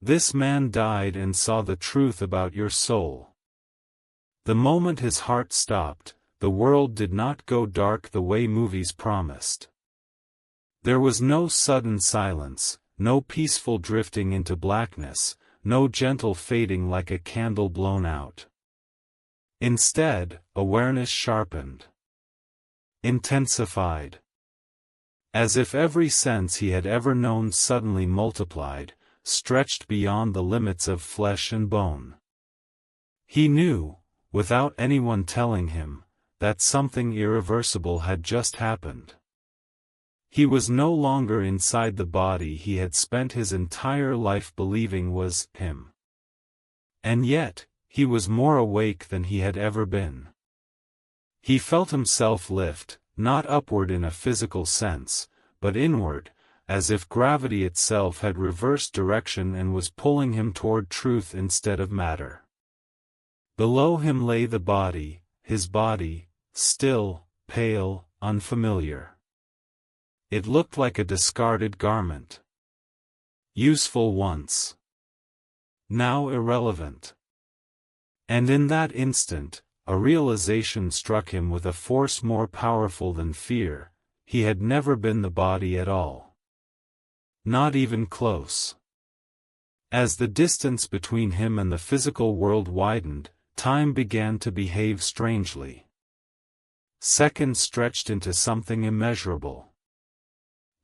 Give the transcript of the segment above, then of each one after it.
This man died and saw the truth about your soul. The moment his heart stopped, the world did not go dark the way movies promised. There was no sudden silence, no peaceful drifting into blackness, no gentle fading like a candle blown out. Instead, awareness sharpened, intensified. As if every sense he had ever known suddenly multiplied, stretched beyond the limits of flesh and bone. He knew, without anyone telling him, that something irreversible had just happened. He was no longer inside the body he had spent his entire life believing was him. And yet, he was more awake than he had ever been. He felt himself lift, not upward in a physical sense, but inward, as if gravity itself had reversed direction and was pulling him toward truth instead of matter. Below him lay the body, his body, still, pale, unfamiliar. It looked like a discarded garment. Useful once, now irrelevant. And in that instant, a realization struck him with a force more powerful than fear: he had never been the body at all. Not even close. As the distance between him and the physical world widened, time began to behave strangely. Seconds stretched into something immeasurable.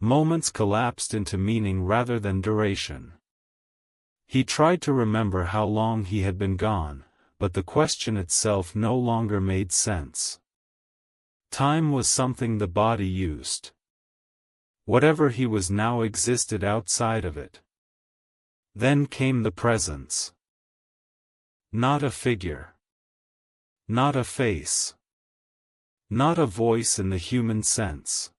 Moments collapsed into meaning rather than duration. He tried to remember how long he had been gone, but the question itself no longer made sense. Time was something the body used. Whatever he was now existed outside of it. Then came the presence. Not a figure. Not a face. Not a voice in the human sense.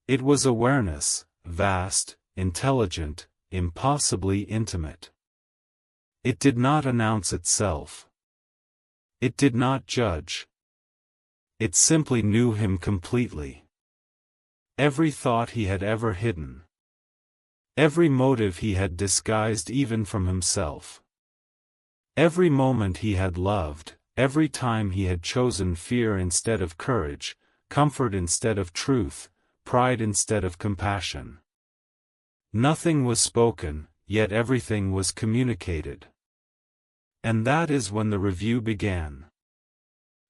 It was awareness, vast, intelligent, impossibly intimate. It did not announce itself. It did not judge. It simply knew him completely. Every thought he had ever hidden. Every motive he had disguised even from himself. Every moment he had loved, every time he had chosen fear instead of courage, comfort instead of truth, pride instead of compassion. Nothing was spoken, yet everything was communicated. And that is when the review began.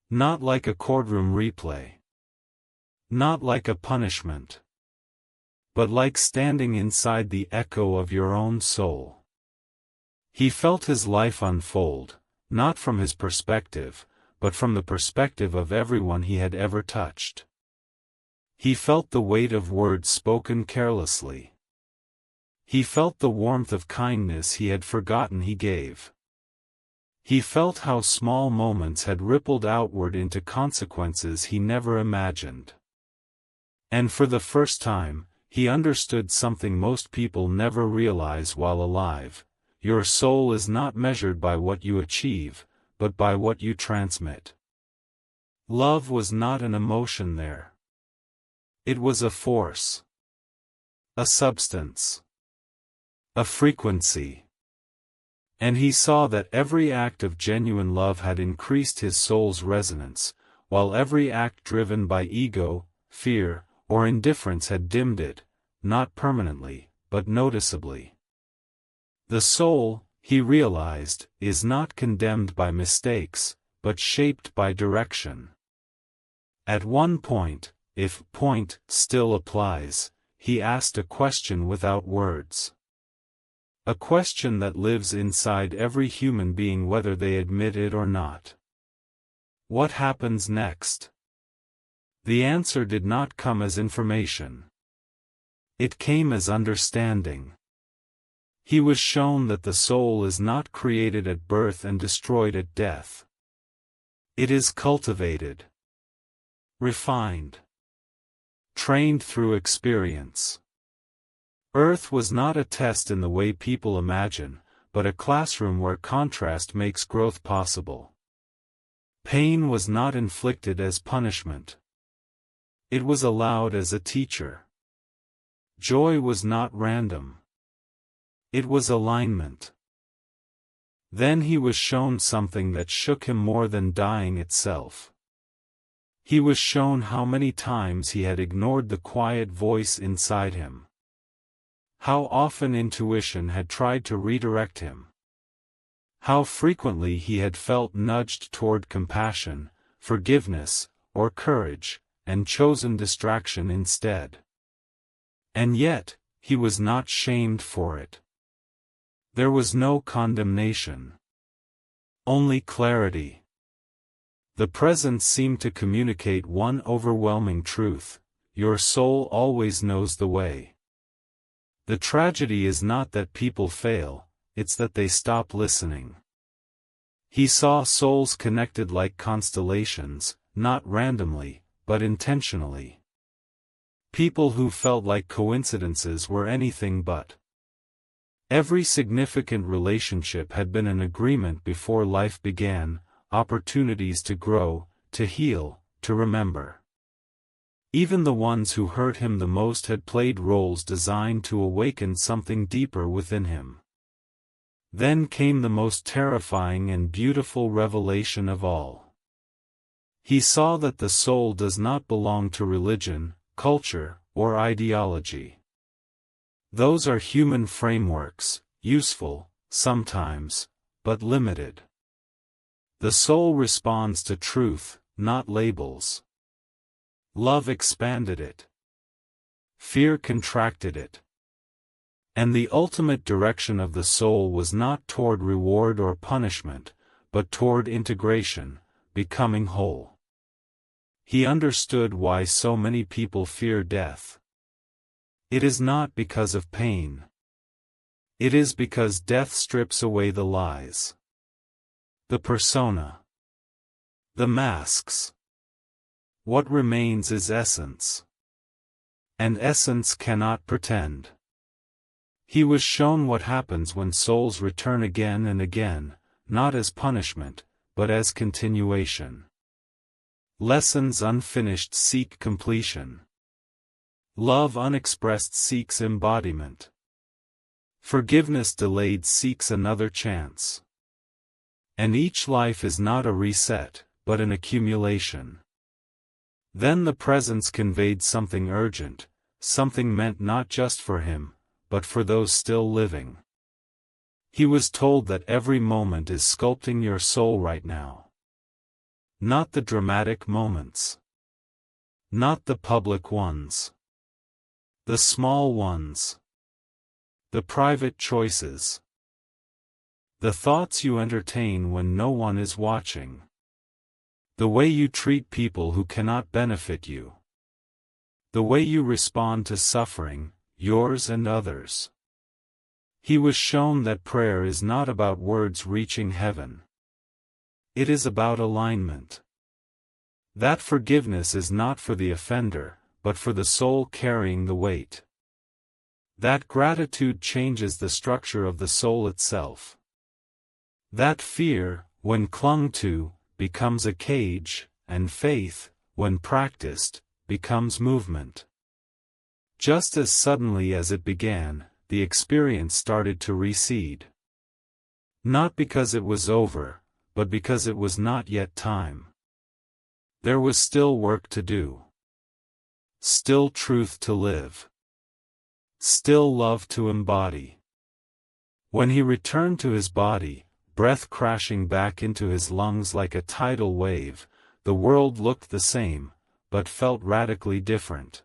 Not like a courtroom replay. Not like a punishment. But like standing inside the echo of your own soul. He felt his life unfold, not from his perspective, but from the perspective of everyone he had ever touched. He felt the weight of words spoken carelessly. He felt the warmth of kindness he had forgotten he gave. He felt how small moments had rippled outward into consequences he never imagined. And for the first time, he understood something most people never realize while alive: your soul is not measured by what you achieve, but by what you transmit. Love was not an emotion there. It was a force. A substance. A frequency. And he saw that every act of genuine love had increased his soul's resonance, while every act driven by ego, fear, or indifference had dimmed it, not permanently, but noticeably. The soul, he realized, is not condemned by mistakes, but shaped by direction. At one point, if point still applies, he asked a question without words. A question that lives inside every human being whether they admit it or not. What happens next? The answer did not come as information. It came as understanding. He was shown that the soul is not created at birth and destroyed at death. It is cultivated, refined, trained through experience. Earth was not a test in the way people imagine, but a classroom where contrast makes growth possible. Pain was not inflicted as punishment. It was allowed as a teacher. Joy was not random. It was alignment. Then he was shown something that shook him more than dying itself. He was shown how many times he had ignored the quiet voice inside him. How often intuition had tried to redirect him. How frequently he had felt nudged toward compassion, forgiveness, or courage, and chosen distraction instead. And yet, he was not shamed for it. There was no condemnation. Only clarity. The presence seemed to communicate one overwhelming truth: your soul always knows the way. The tragedy is not that people fail, it's that they stop listening. He saw souls connected like constellations, not randomly, but intentionally. People who felt like coincidences were anything but. Every significant relationship had been an agreement before life began, opportunities to grow, to heal, to remember. Even the ones who hurt him the most had played roles designed to awaken something deeper within him. Then came the most terrifying and beautiful revelation of all. He saw that the soul does not belong to religion, culture, or ideology. Those are human frameworks, useful, sometimes, but limited. The soul responds to truth, not labels. Love expanded it. Fear contracted it. And the ultimate direction of the soul was not toward reward or punishment, but toward integration, becoming whole. He understood why so many people fear death. It is not because of pain. It is because death strips away the lies. The persona. The masks. What remains is essence. And essence cannot pretend. He was shown what happens when souls return again and again, not as punishment, but as continuation. Lessons unfinished seek completion. Love unexpressed seeks embodiment. Forgiveness delayed seeks another chance. And each life is not a reset, but an accumulation. Then the presence conveyed something urgent, something meant not just for him, but for those still living. He was told that every moment is sculpting your soul right now. Not the dramatic moments. Not the public ones. The small ones. The private choices. The thoughts you entertain when no one is watching. The way you treat people who cannot benefit you. The way you respond to suffering, yours and others. He was shown that prayer is not about words reaching heaven. It is about alignment. That forgiveness is not for the offender, but for the soul carrying the weight. That gratitude changes the structure of the soul itself. That fear, when clung to, becomes a cage, and faith, when practiced, becomes movement. Just as suddenly as it began, the experience started to recede. Not because it was over, but because it was not yet time. There was still work to do. Still truth to live. Still love to embody. When he returned to his body, breath crashing back into his lungs like a tidal wave, the world looked the same, but felt radically different.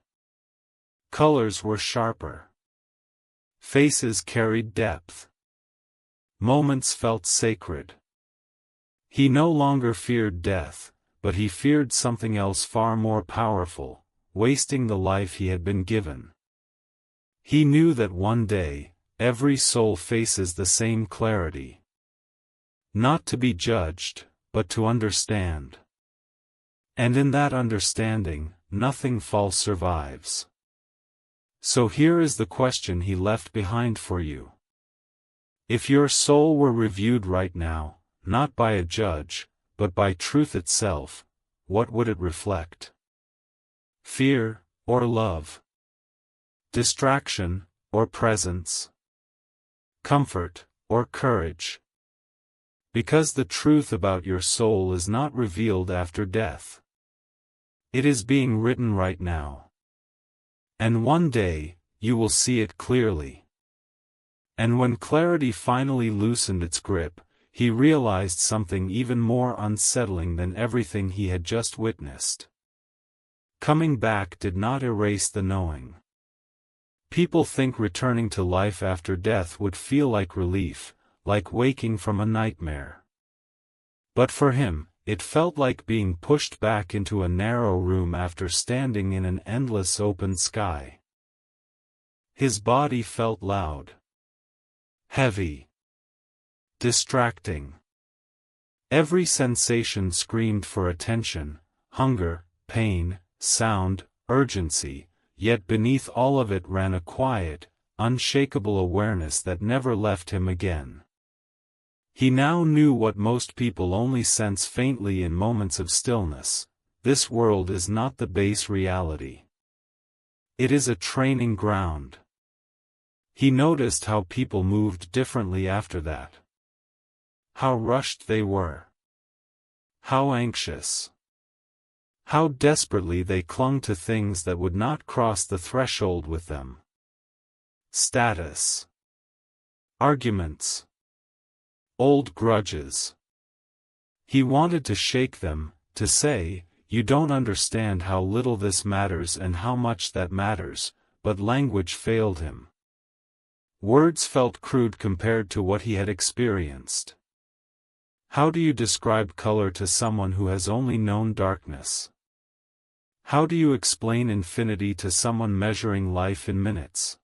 Colors were sharper. Faces carried depth. Moments felt sacred. He no longer feared death, but he feared something else far more powerful, wasting the life he had been given. He knew that one day, every soul faces the same clarity. Not to be judged, but to understand. And in that understanding, nothing false survives. So here is the question he left behind for you. If your soul were reviewed right now, not by a judge, but by truth itself, what would it reflect? Fear, or love? Distraction, or presence? comfort, or courage. Because the truth about your soul is not revealed after death. It is being written right now. And one day, you will see it clearly. And when clarity finally loosened its grip, he realized something even more unsettling than everything he had just witnessed. Coming back did not erase the knowing. People think returning to life after death would feel like relief, like waking from a nightmare. But for him, it felt like being pushed back into a narrow room after standing in an endless open sky. His body felt loud, heavy, distracting. Every sensation screamed for attention: hunger, pain, sound, urgency, yet beneath all of it ran a quiet, unshakable awareness that never left him again. He now knew what most people only sense faintly in moments of stillness: this world is not the base reality. It is a training ground. He noticed how people moved differently after that. How rushed they were. How anxious. How desperately they clung to things that would not cross the threshold with them. Status. Arguments. Old grudges. He wanted to shake them, to say, "You don't understand how little this matters and how much that matters," but language failed him. Words felt crude compared to what he had experienced. How do you describe color to someone who has only known darkness? How do you explain infinity to someone measuring life in minutes?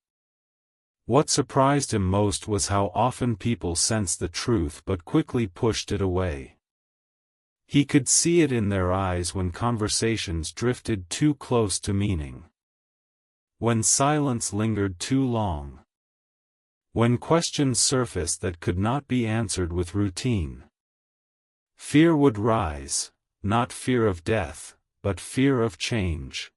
What surprised him most was how often people sensed the truth but quickly pushed it away. He could see it in their eyes when conversations drifted too close to meaning. When silence lingered too long. When questions surfaced that could not be answered with routine. Fear would rise, not fear of death, but fear of change.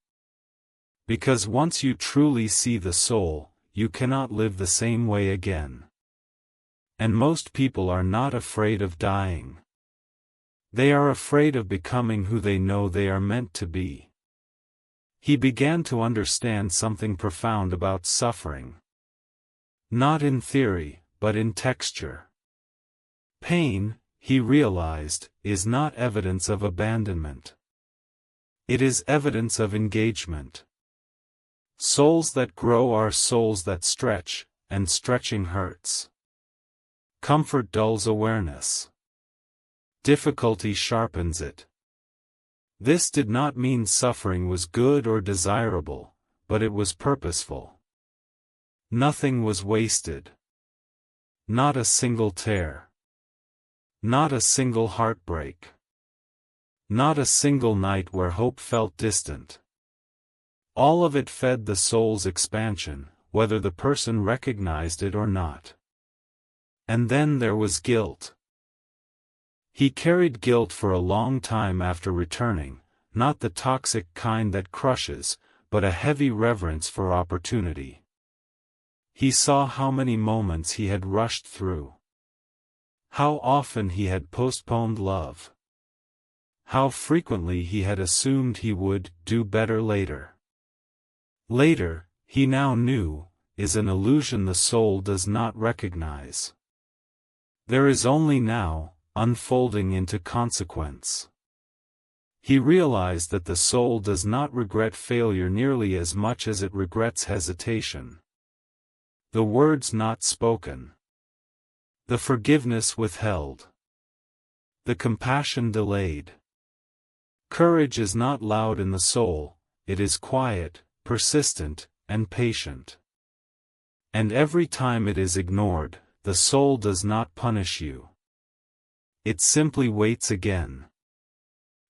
Because once you truly see the soul, you cannot live the same way again. And most people are not afraid of dying. They are afraid of becoming who they know they are meant to be. He began to understand something profound about suffering. Not in theory, but in texture. Pain, he realized, is not evidence of abandonment. It is evidence of engagement. Souls that grow are souls that stretch, and stretching hurts. Comfort dulls awareness. Difficulty sharpens it. This did not mean suffering was good or desirable, but it was purposeful. Nothing was wasted. Not a single tear. Not a single heartbreak. Not a single night where hope felt distant. All of it fed the soul's expansion, whether the person recognized it or not. And then there was guilt. He carried guilt for a long time after returning, not the toxic kind that crushes, but a heavy reverence for opportunity. He saw how many moments he had rushed through. How often he had postponed love. How frequently he had assumed he would do better later. Later, he now knew, is an illusion the soul does not recognize. There is only now, unfolding into consequence. He realized that the soul does not regret failure nearly as much as it regrets hesitation. The words not spoken. The forgiveness withheld. The compassion delayed. Courage is not loud in the soul, it is quiet, persistent, and patient. And every time it is ignored, the soul does not punish you. It simply waits again.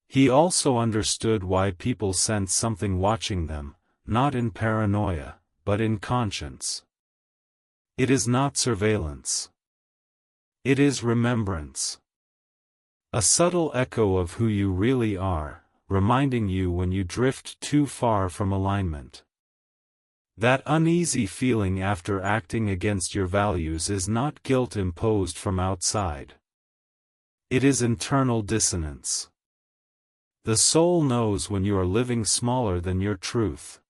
He also understood why people sense something watching them, not in paranoia, but in conscience. It is not surveillance. It is remembrance. A subtle echo of who you really are, reminding you when you drift too far from alignment. That uneasy feeling after acting against your values is not guilt imposed from outside. It is internal dissonance. The soul knows when you are living smaller than your truth.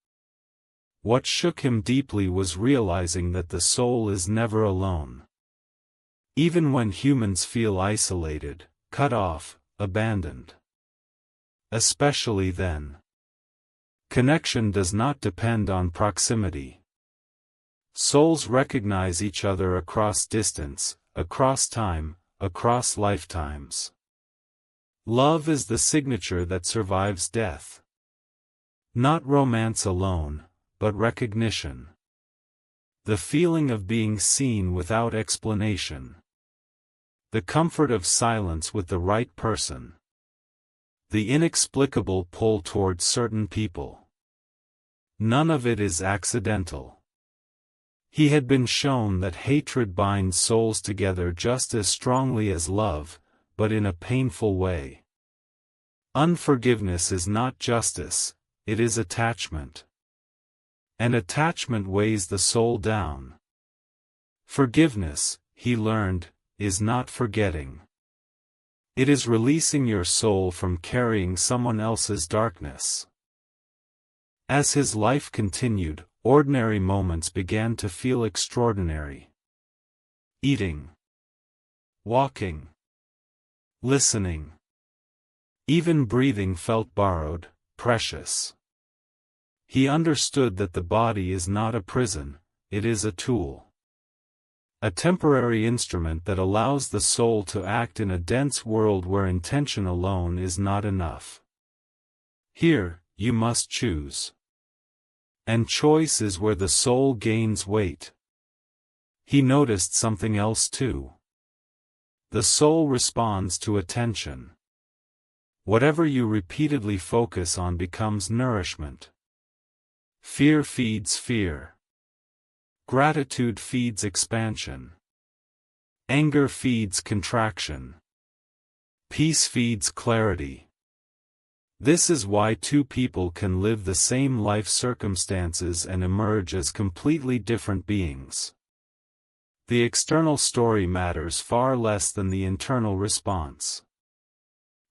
What shook him deeply was realizing that the soul is never alone. Even when humans feel isolated, cut off, abandoned. Especially then. Connection does not depend on proximity. Souls recognize each other across distance, across time, across lifetimes. Love is the signature that survives death. Not romance alone, but recognition. The feeling of being seen without explanation. The comfort of silence with the right person. The inexplicable pull toward certain people. None of it is accidental. He had been shown that hatred binds souls together just as strongly as love, but in a painful way. Unforgiveness is not justice, it is attachment. And attachment weighs the soul down. Forgiveness, he learned, is not forgetting. It is releasing your soul from carrying someone else's darkness. As his life continued, ordinary moments began to feel extraordinary. Eating. Walking. Listening. Even breathing felt borrowed, precious. He understood that the body is not a prison, it is a tool. A temporary instrument that allows the soul to act in a dense world where intention alone is not enough. Here, you must choose. And choice is where the soul gains weight. He noticed something else too. The soul responds to attention. Whatever you repeatedly focus on becomes nourishment. Fear feeds fear. Gratitude feeds expansion. Anger feeds contraction. Peace feeds clarity. This is why two people can live the same life circumstances and emerge as completely different beings. The external story matters far less than the internal response.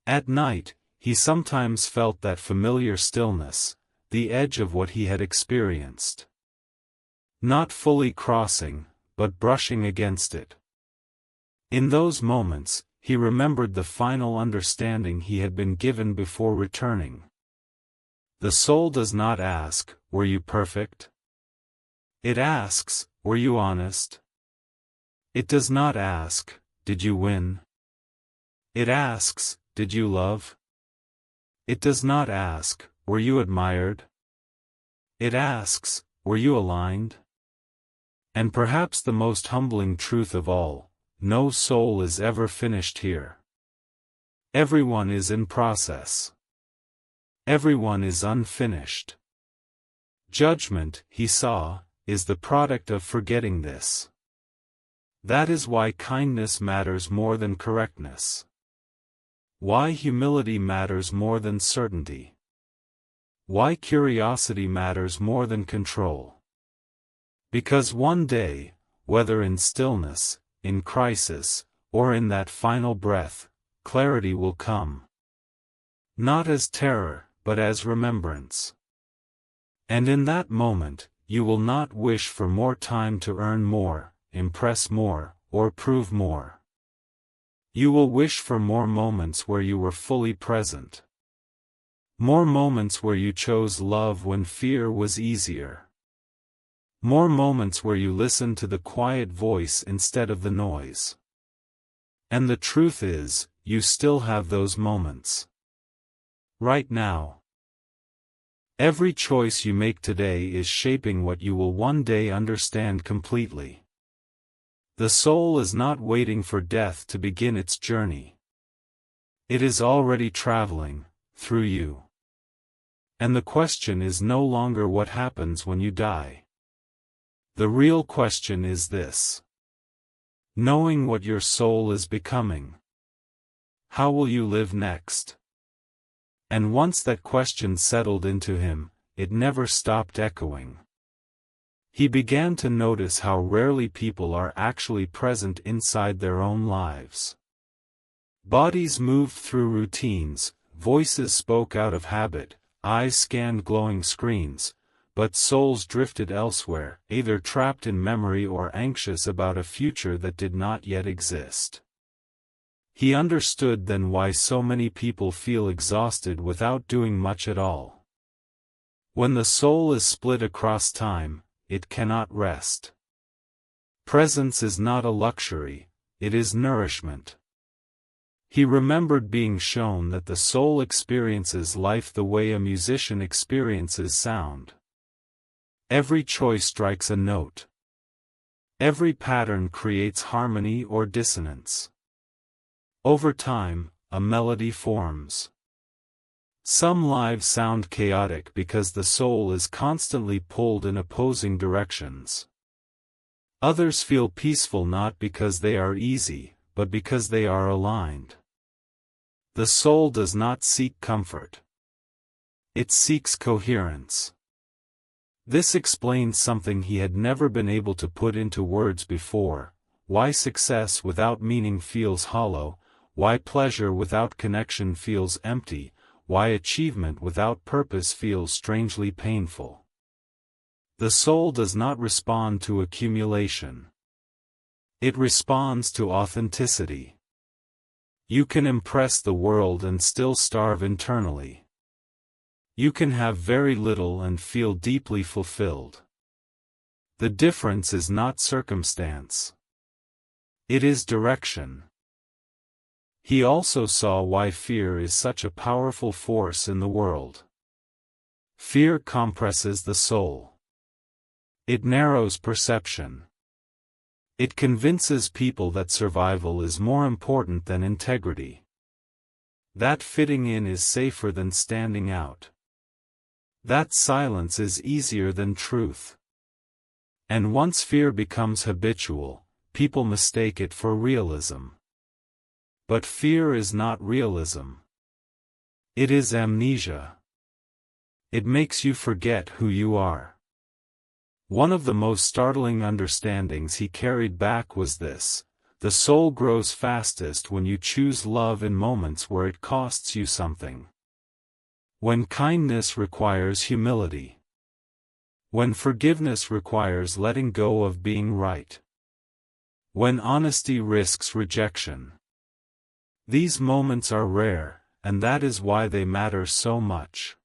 At night, he sometimes felt that familiar stillness, the edge of what he had experienced. Not fully crossing, but brushing against it. In those moments, he remembered the final understanding he had been given before returning. The soul does not ask, "Were you perfect?" It asks, "Were you honest?" It does not ask, "Did you win?" It asks, "Did you love?" It does not ask, "Were you admired?" It asks, "Were you aligned?" And perhaps the most humbling truth of all, no soul is ever finished here. Everyone is in process. Everyone is unfinished. Judgment, he saw, is the product of forgetting this. That is why kindness matters more than correctness. Why humility matters more than certainty. Why curiosity matters more than control. Because one day, whether in stillness, in crisis, or in that final breath, clarity will come. Not as terror, but as remembrance. And in that moment, you will not wish for more time to earn more, impress more, or prove more. You will wish for more moments where you were fully present. More moments where you chose love when fear was easier. More moments where you listened to the quiet voice instead of the noise. And the truth is, you still have those moments. Right now. Every choice you make today is shaping what you will one day understand completely. The soul is not waiting for death to begin its journey. It is already traveling, through you. And the question is no longer what happens when you die. The real question is this. Knowing what your soul is becoming. How will you live next? And once that question settled into him, it never stopped echoing. He began to notice how rarely people are actually present inside their own lives. Bodies moved through routines, voices spoke out of habit, eyes scanned glowing screens, but souls drifted elsewhere, either trapped in memory or anxious about a future that did not yet exist. He understood then why so many people feel exhausted without doing much at all. When the soul is split across time, it cannot rest. Presence is not a luxury, it is nourishment. He remembered being shown that the soul experiences life the way a musician experiences sound. Every choice strikes a note. Every pattern creates harmony or dissonance. Over time, a melody forms. Some lives sound chaotic because the soul is constantly pulled in opposing directions. Others feel peaceful not because they are easy, but because they are aligned. The soul does not seek comfort. It seeks coherence. This explains something he had never been able to put into words before: why success without meaning feels hollow, why pleasure without connection feels empty, why achievement without purpose feels strangely painful. The soul does not respond to accumulation. It responds to authenticity. You can impress the world and still starve internally. You can have very little and feel deeply fulfilled. The difference is not circumstance. It is direction. He also saw why fear is such a powerful force in the world. Fear compresses the soul. It narrows perception. It convinces people that survival is more important than integrity. That fitting in is safer than standing out. That silence is easier than truth. And once fear becomes habitual, people mistake it for realism. But fear is not realism. It is amnesia. It makes you forget who you are. One of the most startling understandings he carried back was this: the soul grows fastest when you choose love in moments where it costs you something. When kindness requires humility. When forgiveness requires letting go of being right. When honesty risks rejection. These moments are rare, and that is why they matter so much.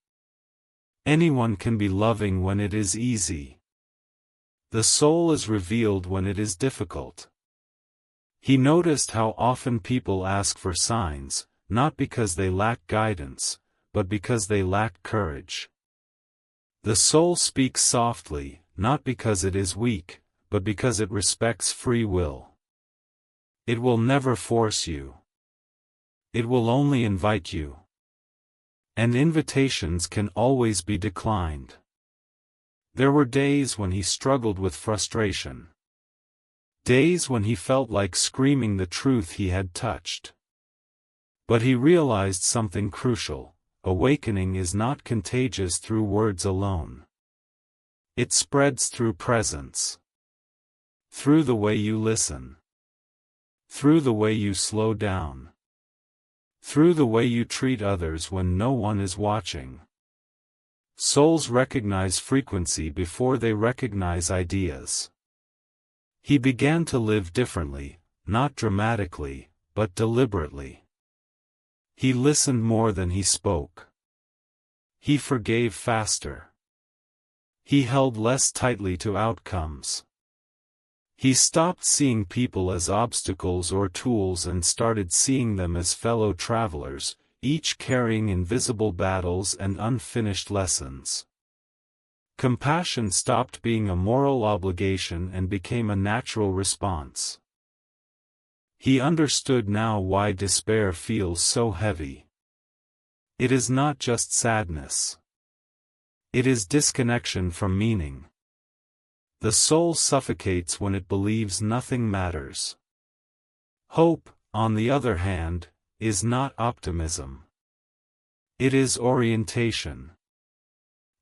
Anyone can be loving when it is easy. The soul is revealed when it is difficult. He noticed how often people ask for signs, not because they lack guidance, but because they lack courage. The soul speaks softly, not because it is weak, but because it respects free will. It will never force you. It will only invite you. And invitations can always be declined. There were days when he struggled with frustration. Days when he felt like screaming the truth he had touched. But he realized something crucial: awakening is not contagious through words alone. It spreads through presence. Through the way you listen. Through the way you slow down. Through the way you treat others when no one is watching. Souls recognize frequency before they recognize ideas. He began to live differently, not dramatically, but deliberately. He listened more than he spoke. He forgave faster. He held less tightly to outcomes. He stopped seeing people as obstacles or tools and started seeing them as fellow travelers, each carrying invisible battles and unfinished lessons. Compassion stopped being a moral obligation and became a natural response. He understood now why despair feels so heavy. It is not just sadness. It is disconnection from meaning. The soul suffocates when it believes nothing matters. Hope, on the other hand, is not optimism. It is orientation.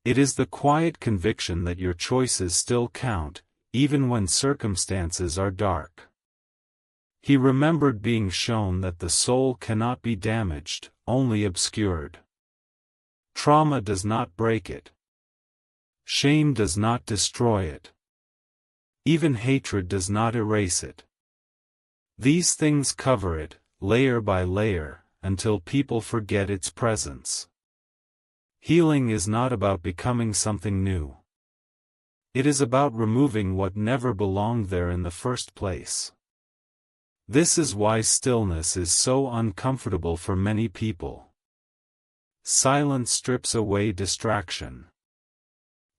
It is the quiet conviction that your choices still count, even when circumstances are dark. He remembered being shown that the soul cannot be damaged, only obscured. Trauma does not break it. Shame does not destroy it. Even hatred does not erase it. These things cover it, layer by layer, until people forget its presence. Healing is not about becoming something new. It is about removing what never belonged there in the first place. This is why stillness is so uncomfortable for many people. Silence strips away distraction.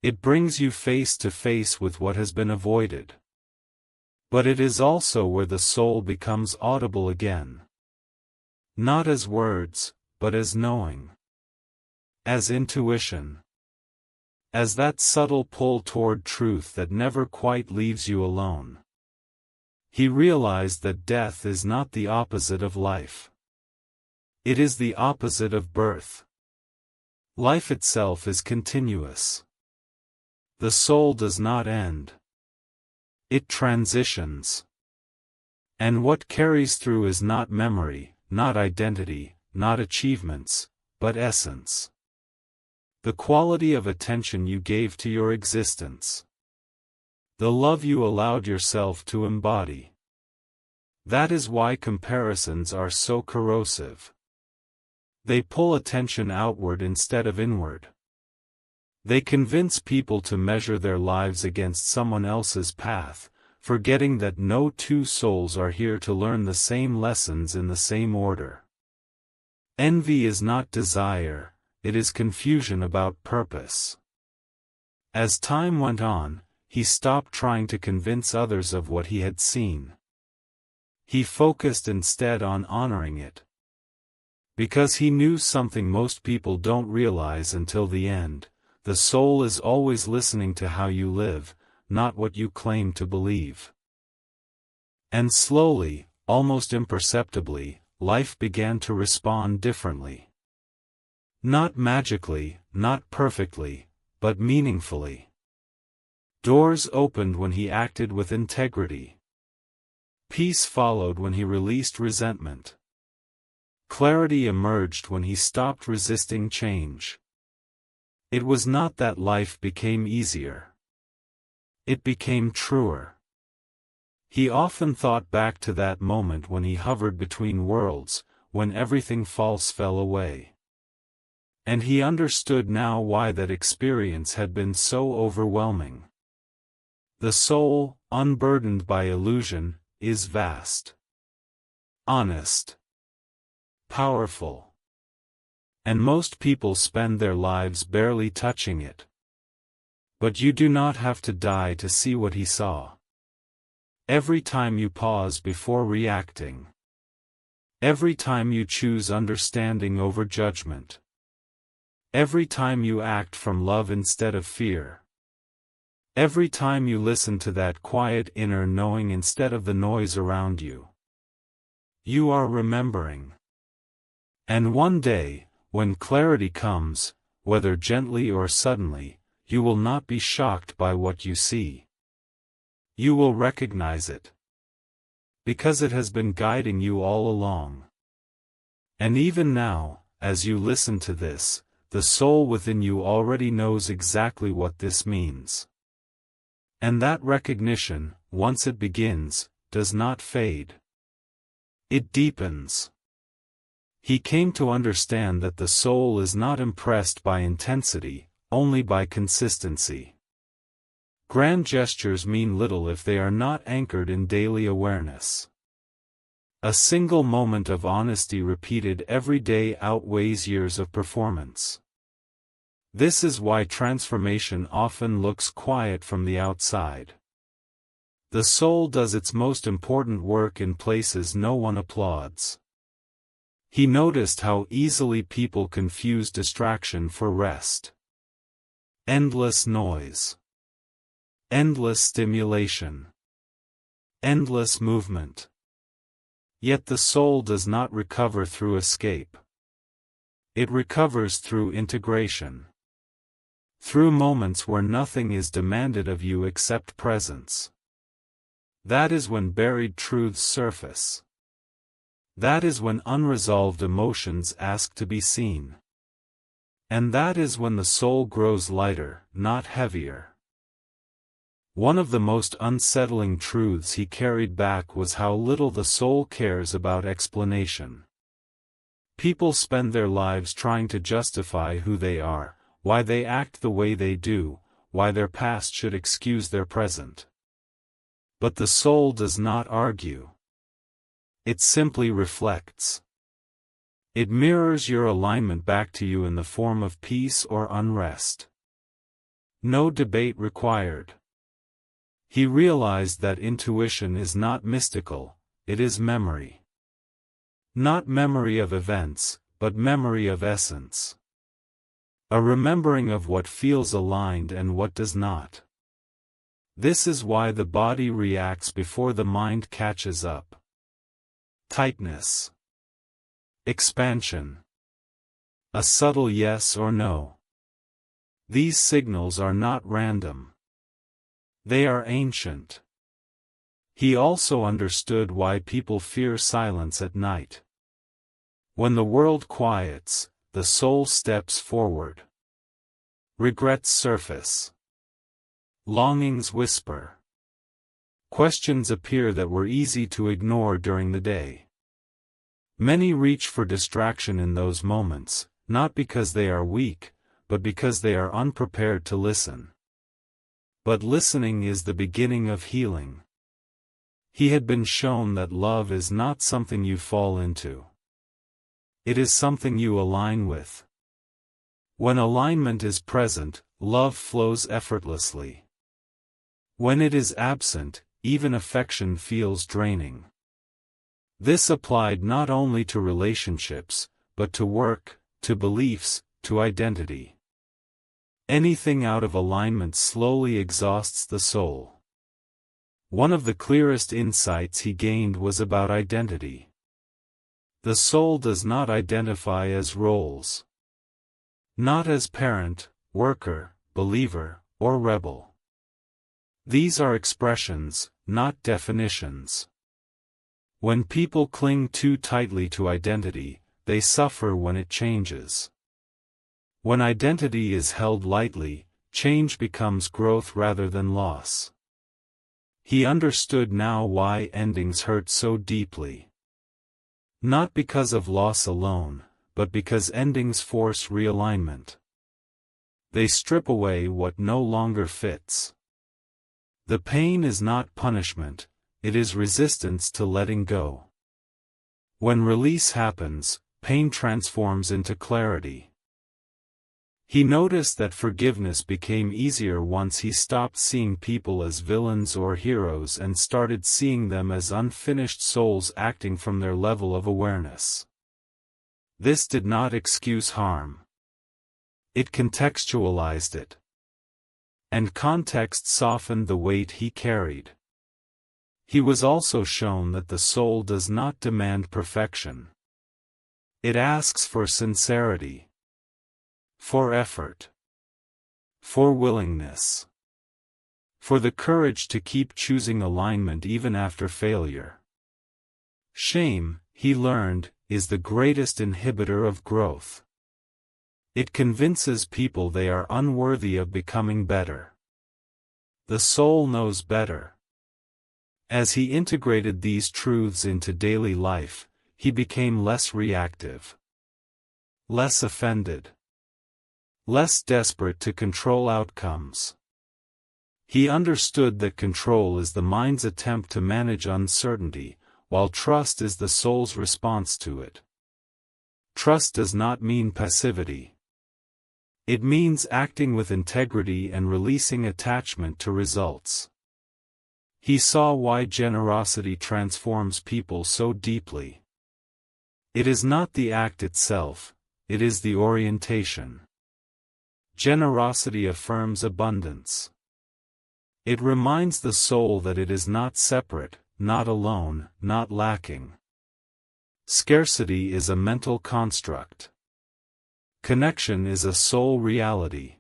It brings you face to face with what has been avoided. But it is also where the soul becomes audible again. Not as words, but as knowing. As intuition. As that subtle pull toward truth that never quite leaves you alone. He realized that death is not the opposite of life. It is the opposite of birth. Life itself is continuous. The soul does not end. It transitions. And what carries through is not memory, not identity, not achievements, but essence. The quality of attention you gave to your existence. The love you allowed yourself to embody. That is why comparisons are so corrosive. They pull attention outward instead of inward. They convince people to measure their lives against someone else's path, forgetting that no two souls are here to learn the same lessons in the same order. Envy is not desire, it is confusion about purpose. As time went on, he stopped trying to convince others of what he had seen. He focused instead on honoring it. Because he knew something most people don't realize until the end, the soul is always listening to how you live, not what you claim to believe. And slowly, almost imperceptibly, life began to respond differently. Not magically, not perfectly, but meaningfully. Doors opened when he acted with integrity. Peace followed when he released resentment. Clarity emerged when he stopped resisting change. It was not that life became easier. It became truer. He often thought back to that moment when he hovered between worlds, when everything false fell away. And he understood now why that experience had been so overwhelming. The soul, unburdened by illusion, is vast. Honest. Powerful. And most people spend their lives barely touching it. But you do not have to die to see what he saw. Every time you pause before reacting. Every time you choose understanding over judgment. Every time you act from love instead of fear. Every time you listen to that quiet inner knowing instead of the noise around you. You are remembering. And one day, when clarity comes, whether gently or suddenly, you will not be shocked by what you see. You will recognize it. Because it has been guiding you all along. And even now, as you listen to this, the soul within you already knows exactly what this means. And that recognition, once it begins, does not fade. It deepens. He came to understand that the soul is not impressed by intensity, only by consistency. Grand gestures mean little if they are not anchored in daily awareness. A single moment of honesty repeated every day outweighs years of performance. This is why transformation often looks quiet from the outside. The soul does its most important work in places no one applauds. He noticed how easily people confuse distraction for rest. Endless noise. Endless stimulation. Endless movement. Yet the soul does not recover through escape. It recovers through integration. through moments where nothing is demanded of you except presence. That is when buried truths surface. That is when unresolved emotions ask to be seen. And that is when the soul grows lighter, not heavier. One of the most unsettling truths he carried back was how little the soul cares about explanation. People spend their lives trying to justify who they are, why they act the way they do, why their past should excuse their present. But the soul does not argue. It simply reflects. It mirrors your alignment back to you in the form of peace or unrest. No debate required. He realized that intuition is not mystical, it is memory. Not memory of events, but memory of essence. A remembering of what feels aligned and what does not. This is why the body reacts before the mind catches up. Tightness. Expansion. A subtle yes or no. These signals are not random. They are ancient. He also understood why people fear silence at night. When the world quiets, the soul steps forward. Regrets surface. Longings whisper. Questions appear that were easy to ignore during the day. Many reach for distraction in those moments, not because they are weak, but because they are unprepared to listen. But listening is the beginning of healing. He had been shown that love is not something you fall into. It is something you align with. When alignment is present, love flows effortlessly. When it is absent, even affection feels draining. This applied not only to relationships, but to work, to beliefs, to identity. Anything out of alignment slowly exhausts the soul. One of the clearest insights he gained was about identity. The soul does not identify as roles. Not as parent, worker, believer, or rebel. These are expressions, not definitions. When people cling too tightly to identity, they suffer when it changes. When identity is held lightly, change becomes growth rather than loss. He understood now why endings hurt so deeply. Not because of loss alone, but because endings force realignment. They strip away what no longer fits. The pain is not punishment, it is resistance to letting go. When release happens, pain transforms into clarity. He noticed that forgiveness became easier once he stopped seeing people as villains or heroes and started seeing them as unfinished souls acting from their level of awareness. This did not excuse harm. It contextualized it. And context softened the weight he carried. He was also shown that the soul does not demand perfection. It asks for sincerity. For effort. For willingness. For the courage to keep choosing alignment even after failure. Shame, he learned, is the greatest inhibitor of growth. It convinces people they are unworthy of becoming better. The soul knows better. As he integrated these truths into daily life, he became less reactive. Less offended. Less desperate to control outcomes. He understood that control is the mind's attempt to manage uncertainty, while trust is the soul's response to it. Trust does not mean passivity. It means acting with integrity and releasing attachment to results. He saw why generosity transforms people so deeply. It is not the act itself, it is the orientation. Generosity affirms abundance. It reminds the soul that it is not separate, not alone, not lacking. Scarcity is a mental construct. Connection is a soul reality.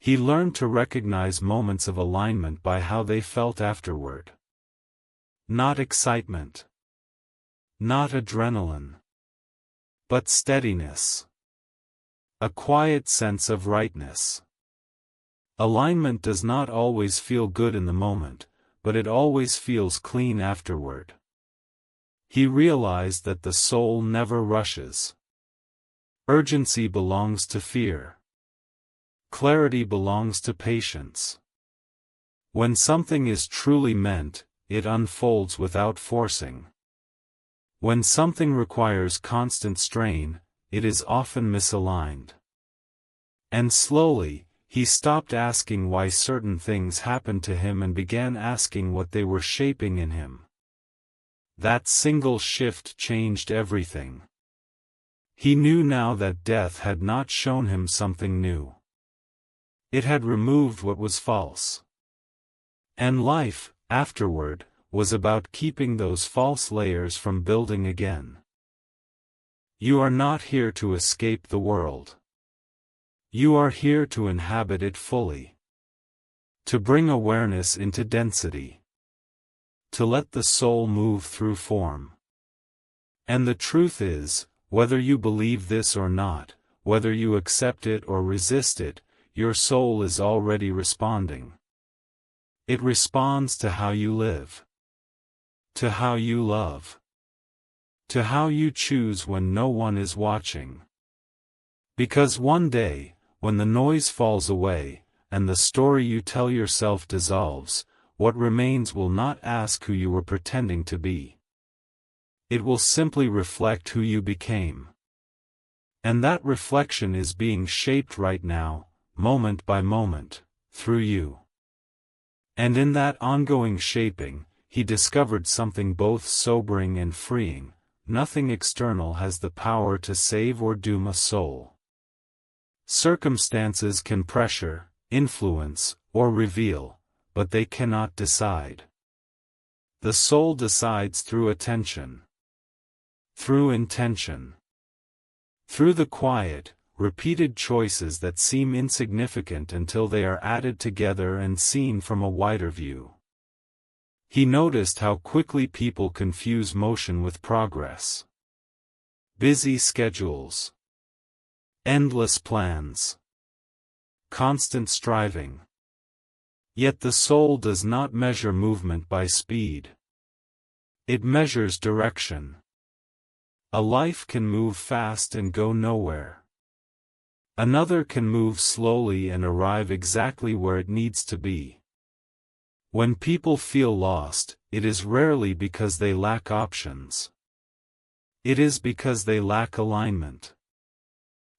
He learned to recognize moments of alignment by how they felt afterward. Not excitement. Not adrenaline. But steadiness. A quiet sense of rightness. Alignment does not always feel good in the moment, but it always feels clean afterward. He realized that the soul never rushes. Urgency belongs to fear. Clarity belongs to patience. When something is truly meant, it unfolds without forcing. When something requires constant strain, it is often misaligned. And slowly, he stopped asking why certain things happened to him and began asking what they were shaping in him. That single shift changed everything. He knew now that death had not shown him something new. It had removed what was false. And life, afterward, was about keeping those false layers from building again. You are not here to escape the world. You are here to inhabit it fully. To bring awareness into density. To let the soul move through form. And the truth is, whether you believe this or not, whether you accept it or resist it, your soul is already responding. It responds to how you live. To how you love. To how you choose when no one is watching. Because one day, when the noise falls away, and the story you tell yourself dissolves, what remains will not ask who you were pretending to be. It will simply reflect who you became. And that reflection is being shaped right now, moment by moment, through you. And in that ongoing shaping, he discovered something both sobering and freeing: nothing external has the power to save or doom a soul. Circumstances can pressure, influence, or reveal, but they cannot decide. The soul decides through attention. Through intention. Through the quiet, repeated choices that seem insignificant until they are added together and seen from a wider view. He noticed how quickly people confuse motion with progress. Busy schedules. Endless plans. Constant striving. Yet the soul does not measure movement by speed. It measures direction. A life can move fast and go nowhere. Another can move slowly and arrive exactly where it needs to be. When people feel lost, it is rarely because they lack options. It is because they lack alignment.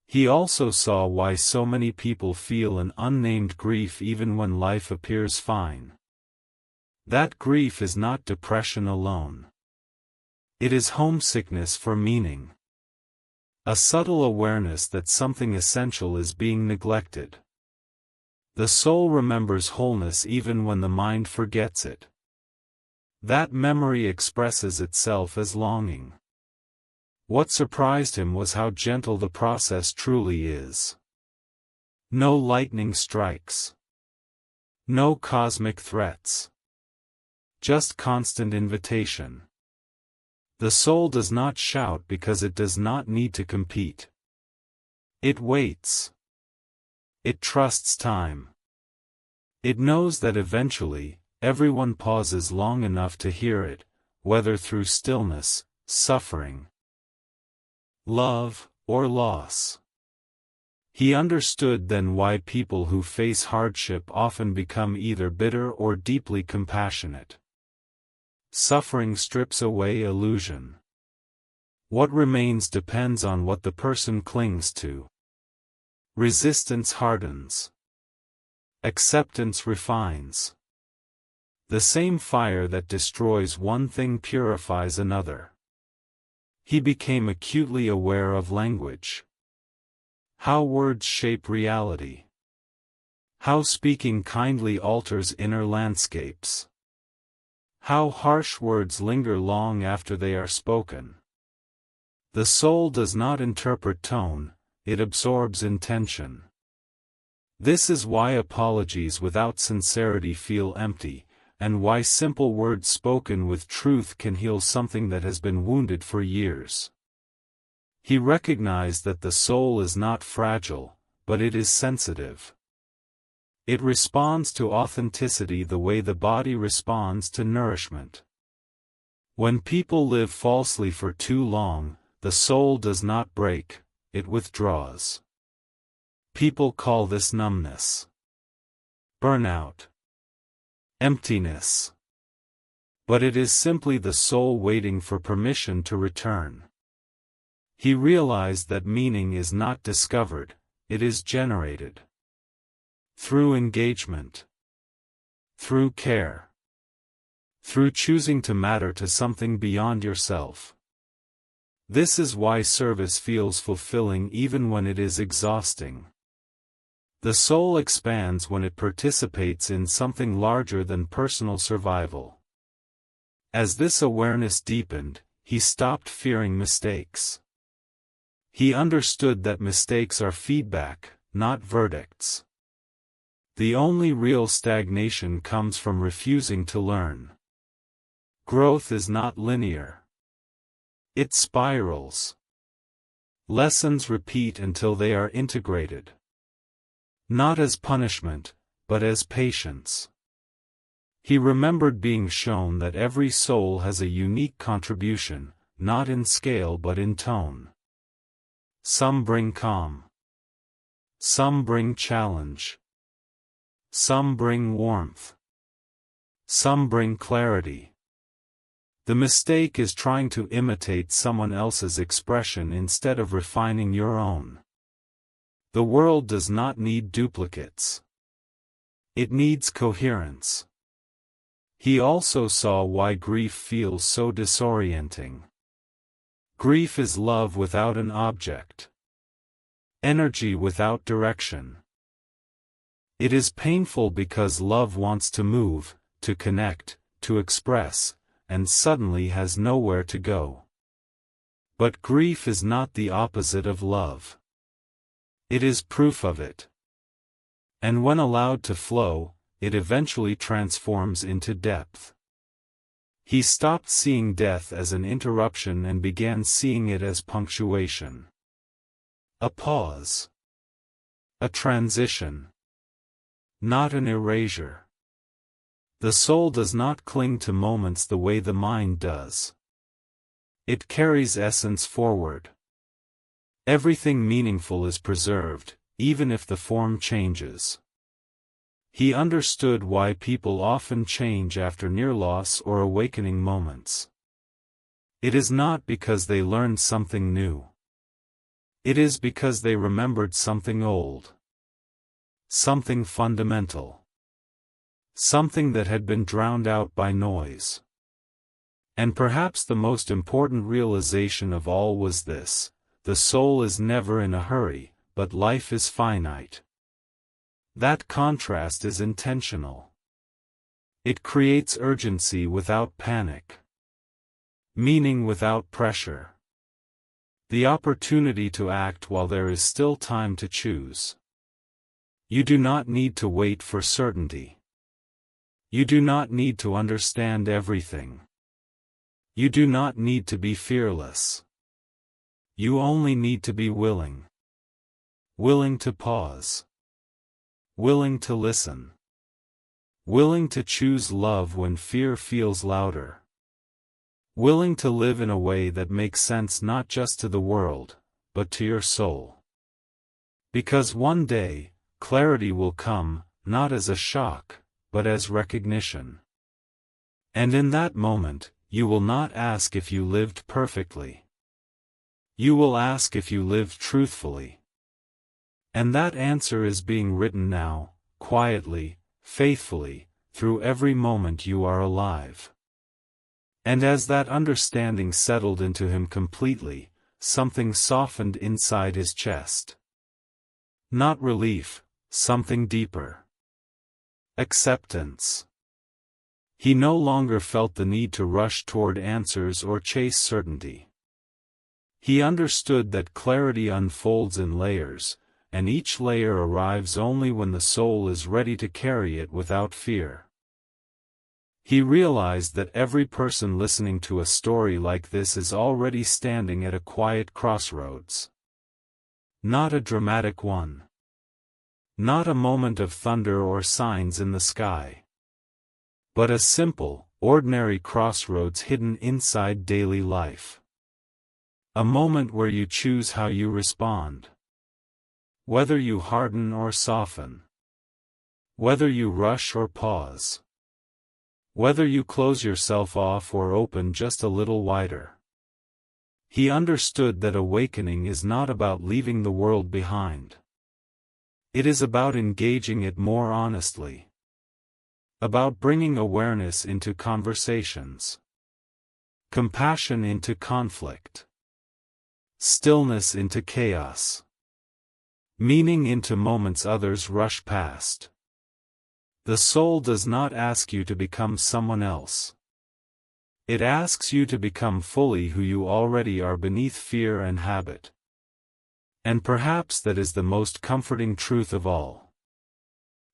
He also saw why so many people feel an unnamed grief even when life appears fine. That grief is not depression alone. It is homesickness for meaning. A subtle awareness that something essential is being neglected. The soul remembers wholeness even when the mind forgets it. That memory expresses itself as longing. What surprised him was how gentle the process truly is. No lightning strikes. No cosmic threats. Just constant invitation. The soul does not shout because it does not need to compete. It waits. It trusts time. It knows that eventually, everyone pauses long enough to hear it, whether through stillness, suffering, love, or loss. He understood then why people who face hardship often become either bitter or deeply compassionate. Suffering strips away illusion. What remains depends on what the person clings to. Resistance hardens. Acceptance refines. The same fire that destroys one thing purifies another. He became acutely aware of language. How words shape reality. How speaking kindly alters inner landscapes. How harsh words linger long after they are spoken. The soul does not interpret tone, it absorbs intention. This is why apologies without sincerity feel empty, and why simple words spoken with truth can heal something that has been wounded for years. He recognized that the soul is not fragile, but it is sensitive. It responds to authenticity the way the body responds to nourishment. When people live falsely for too long, the soul does not break, it withdraws. People call this numbness, burnout, emptiness. But it is simply the soul waiting for permission to return. He realized that meaning is not discovered, it is generated. Through engagement. Through care. Through choosing to matter to something beyond yourself. This is why service feels fulfilling even when it is exhausting. The soul expands when it participates in something larger than personal survival. As this awareness deepened, he stopped fearing mistakes. He understood that mistakes are feedback, not verdicts. The only real stagnation comes from refusing to learn. Growth is not linear. It spirals. Lessons repeat until they are integrated. Not as punishment, but as patience. He remembered being shown that every soul has a unique contribution, not in scale but in tone. Some bring calm. Some bring challenge. Some bring warmth. Some bring clarity. The mistake is trying to imitate someone else's expression instead of refining your own. The world does not need duplicates. It needs coherence. He also saw why grief feels so disorienting. Grief is love without an object. Energy without direction. It is painful because love wants to move, to connect, to express, and suddenly has nowhere to go. But grief is not the opposite of love. It is proof of it. And when allowed to flow, it eventually transforms into depth. He stopped seeing death as an interruption and began seeing it as punctuation. A pause. A transition. Not an erasure. The soul does not cling to moments the way the mind does. It carries essence forward. Everything meaningful is preserved, even if the form changes. He understood why people often change after near loss or awakening moments. It is not because they learned something new. It is because they remembered something old. Something fundamental. Something that had been drowned out by noise. And perhaps the most important realization of all was this: the soul is never in a hurry, but life is finite. That contrast is intentional. It creates urgency without panic. Meaning without pressure. The opportunity to act while there is still time to choose. You do not need to wait for certainty. You do not need to understand everything. You do not need to be fearless. You only need to be willing. Willing to pause. Willing to listen. Willing to choose love when fear feels louder. Willing to live in a way that makes sense not just to the world, but to your soul. Because one day, clarity will come, not as a shock, but as recognition. And in that moment, you will not ask if you lived perfectly. You will ask if you lived truthfully. And that answer is being written now, quietly, faithfully, through every moment you are alive. And as that understanding settled into him completely, something softened inside his chest. Not relief, something deeper. Acceptance. He no longer felt the need to rush toward answers or chase certainty. He understood that clarity unfolds in layers, and each layer arrives only when the soul is ready to carry it without fear. He realized that every person listening to a story like this is already standing at a quiet crossroads. Not a dramatic one. Not a moment of thunder or signs in the sky. But a simple, ordinary crossroads hidden inside daily life. A moment where you choose how you respond. Whether you harden or soften. Whether you rush or pause. Whether you close yourself off or open just a little wider. He understood that awakening is not about leaving the world behind. It is about engaging it more honestly. About bringing awareness into conversations. Compassion into conflict. Stillness into chaos. Meaning into moments others rush past. The soul does not ask you to become someone else. It asks you to become fully who you already are beneath fear and habit. And perhaps that is the most comforting truth of all.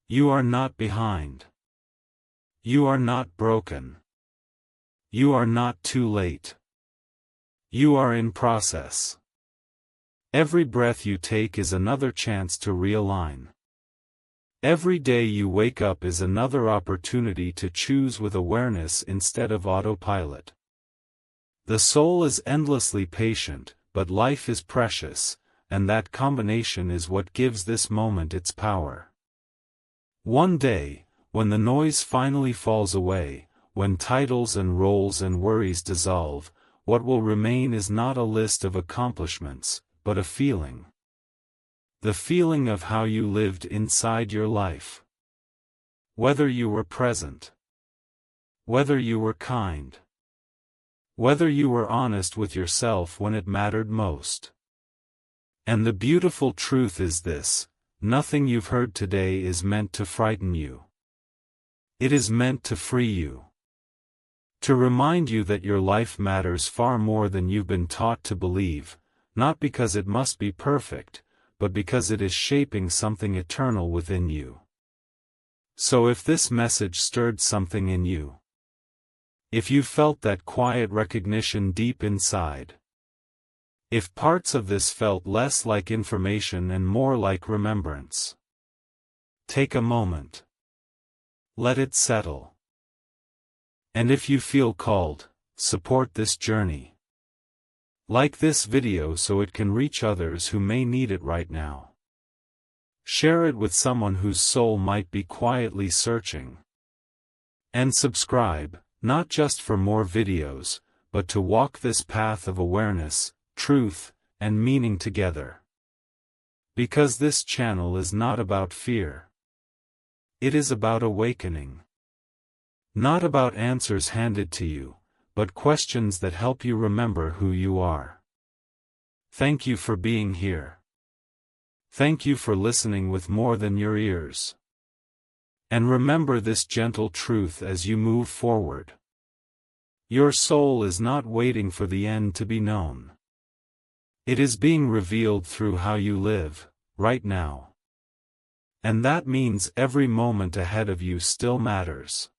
You are not behind. You are not broken. You are not too late. You are in process. Every breath you take is another chance to realign. Every day you wake up is another opportunity to choose with awareness instead of autopilot. The soul is endlessly patient, but life is precious, and that combination is what gives this moment its power. One day, when the noise finally falls away, when titles and roles and worries dissolve, what will remain is not a list of accomplishments, but a feeling. The feeling of how you lived inside your life. Whether you were present. Whether you were kind. Whether you were honest with yourself when it mattered most. And the beautiful truth is this: nothing you've heard today is meant to frighten you. It is meant to free you. To remind you that your life matters far more than you've been taught to believe, not because it must be perfect, but because it is shaping something eternal within you. So if this message stirred something in you, if you felt that quiet recognition deep inside, if parts of this felt less like information and more like remembrance, take a moment. Let it settle. And if you feel called, support this journey. Like this video so it can reach others who may need it right now. Share it with someone whose soul might be quietly searching. And subscribe, not just for more videos, but to walk this path of awareness, truth, and meaning together. Because this channel is not about fear. It is about awakening. Not about answers handed to you, but questions that help you remember who you are. Thank you for being here. Thank you for listening with more than your ears. And remember this gentle truth as you move forward. Your soul is not waiting for the end to be known. It is being revealed through how you live, right now. And that means every moment ahead of you still matters.